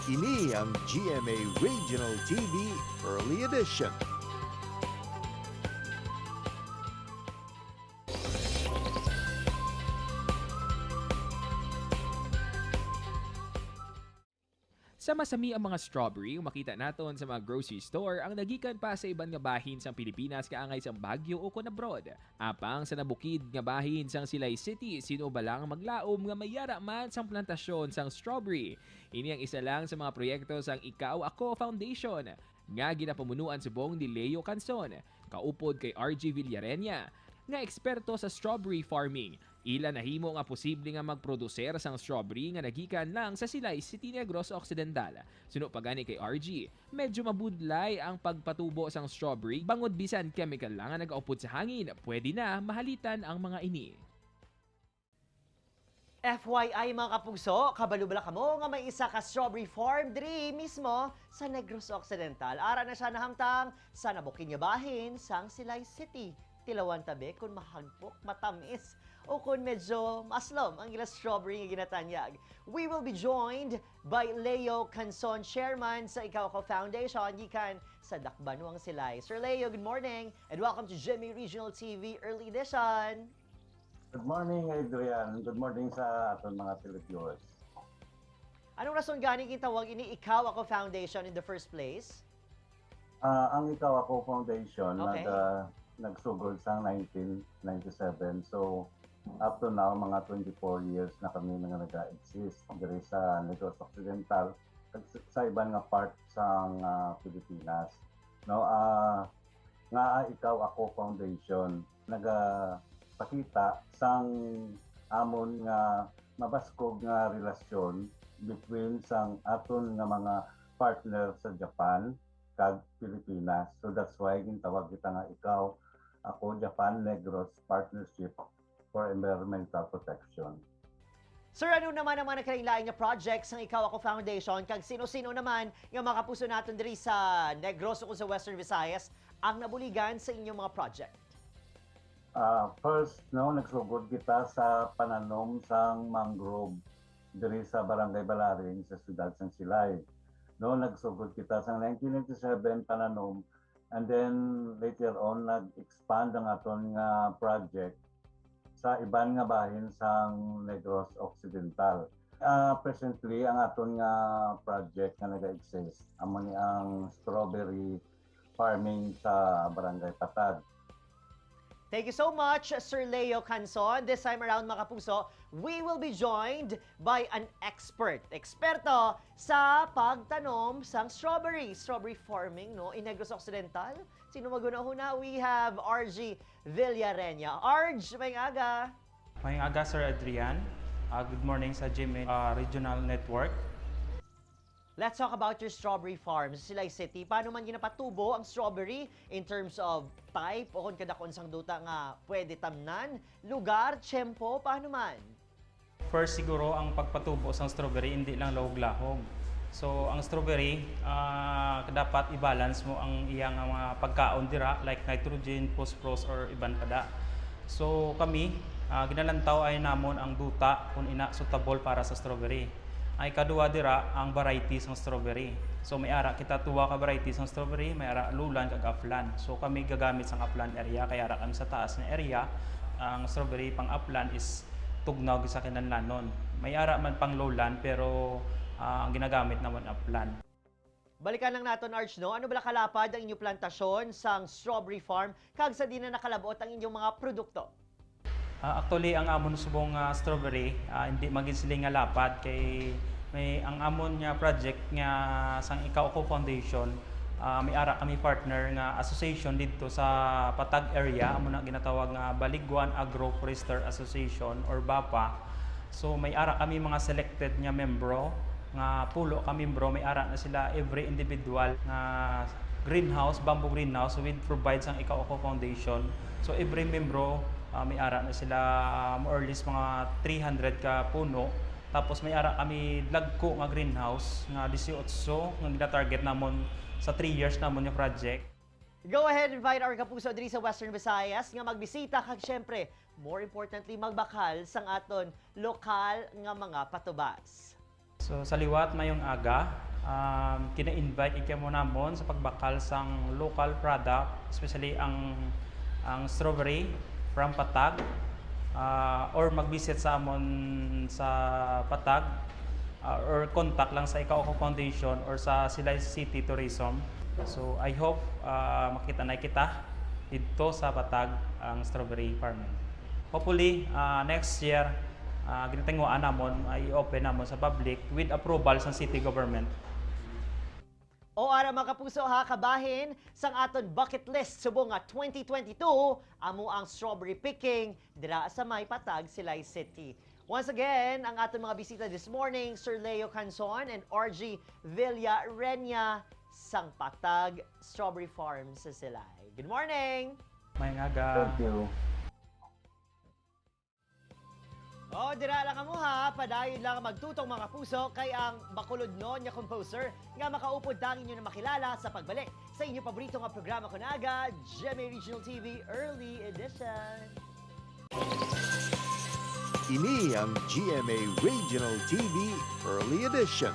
Ini ang GMA Regional TV Early Edition. Sa masami ang mga strawberry, makita naton sa mga grocery store ang nagikan pa sa iban nga bahin sang Pilipinas kaangay sang Baguio o kon abroad. Apang sa nabukid nga bahin sang Silay City, sino ba lang ang maglaom nga mayara man sang plantasyon sang strawberry. Ini ang isa lang sa mga proyekto sang Ikaw Ako Foundation nga ginapamunuan subong ni Leo Canson, kaupod kay RG Villarenia, nga eksperto sa strawberry farming. Ila nahimo nga posible nga magproduser sang strawberry nga nagikan lang sa Silay City, Negros Occidental. Suno pa gani kay RG, medyo mabudlay ang pagpatubo sang strawberry bangod bisan chemical lang nga nagaupod sa hangin, pwede na mahalitan ang mga ini. FYI mga kapugso, kabalubala ka mo nga may isa ka strawberry farm diri mismo sa Negros Occidental. Ara na siya nahamtang sa nabukin nga bahin sang Silay City. Tilawan tabi kung mahagpok, matamis, o kung medyo maslom ang ila strawberry nga ginatanyag. We will be joined by Leo Canson, chairman sa Ikaw Ako Foundation, gikan sa Dakbanuang Silay. Sir Leo, good morning and welcome to GMA Regional TV Early Edition. Good morning, Adrian. Good morning sa aton mga televiewers. Anong rason gani kitawag ini Ikaw Ako Foundation in the first place? Ang Ikaw Ako Foundation, Okay. nagsugod sa 1997. So, up to now, mga 24 years na kami nga nag-exist diri sa Negros Occidental sa iban nga part sa Pilipinas. No, nga Ikaw Ako Foundation nagapakita sang amon nga mabaskog nga relasyon between sang aton nga mga partner sa Japan kag Pilipinas. So that's why gintawag kita nga Ikaw Ako Japan Negros Partnership for Environmental Protection. Sir, ano naman ang mga nakailaing nga projects ng Ikaw Ako Foundation kag sino-sino naman nga mga kapuso natin diri sa Negros o sa Western Visayas ang nabuligan sa inyong mga project? First, no, nagsugod kita sa pananom sang mangrove diri sa Barangay Balaring sa siyudad sang Silay. No, nagsugod kita sa 1997 pananom, and then later on nag-expand ang aton nga project sa iban nga bahin sang Negros Occidental. Presently ang aton nga project nga naga-exist amo ni ang strawberry farming sa Barangay Patag. Thank you so much, Sir Leo Canson. This time around, mga kapuso, we will be joined by an expert. Eksperto sa pagtanom sang strawberry farming, no, in Negros Occidental. Sino maguna-huna? We have RG Villarenia. RG, may aga. May aga, Sir Adrian. Good morning sa GMA Regional Network. Let's talk about your strawberry farm sa Silay City. Paano man ginapatubo ang strawberry in terms of type o kung kadakon sang duta nga pwede tamnan, lugar, tiyempo, paano man? First, siguro ang pagpatubo sa strawberry hindi lang lahog-lahog. So, ang strawberry, dapat i-balance mo ang iyang mga pagkaon dira like nitrogen, phosphorus, or iban pada. So, kami, ginalantaw ay namon ang duta kung ina suitable para sa strawberry. Ay kadua dira ang varieties ng strawberry. So may ara kita tuwa ka varieties ng strawberry, may ara lulan kag upland. So kami gagamit sa upland area kaya ara kami sa taas na area. Ang strawberry pang upland is tugnaw sa kinanlanon. May ara man pang lowland pero ang ginagamit naman upland. Balikan lang naton, Arch, no? Ano bala kalapad ang inyong plantasyon sang strawberry farm kag sa di na nakalabot ang inyong mga produkto? Actually, ang amon subong strawberry, hindi maging sila nga lapad kay may ang amon nga project nga sang Ikaw Ako Foundation, may ara kami partner nga association dito sa Patag area, amo na ginatawag nga Baliguan Agroforester Association or BAPA. So may ara kami mga selected nga membro nga pulo ka membro, may ara na sila every individual nga greenhouse, bamboo greenhouse with provides ang Ikaw Ako Foundation. So every membro may ara na sila more or less mga 300 ka puno. Tapos may ara kami dagko nga greenhouse nga 18 nga gina-target namon sa 3 years namon yung project. Go ahead and invite our kapuso diri sa Western Visayas nga magbisita kag syempre, more importantly magbakal sang aton lokal nga mga patubas. So sa liwat mayong aga, kina-invite mo namon sa pagbakal sang local product, especially ang strawberry from Patag, or mag-visit sa amon sa Patag, or contact lang sa Ikaw Ako Foundation or sa Silay City Tourism. So I hope makita na kita dito sa Patag ang strawberry farming. Hopefully next year ginatinguan namon ay open namon sa public with approval sa city government. O ara mga kapuso ha, kabahin sang aton bucket list subong nga 2022 amo ang strawberry picking dira sa may Patag, Silay City. Once again, ang aton mga bisita this morning, Sir Leo Canzon and RG Villarreña sang Patag Strawberry Farm sa Silay. Good morning! May ngaga. Thank you. O, dira lang kamo ha, padayon lang magtutong mga puso kay ang bakulod no nya composer nga makaupod dangin nyo na makilala sa pagbalik sa inyo paborito nga programa kunaga, GMA Regional TV Early Edition. Ini ang GMA Regional TV Early Edition.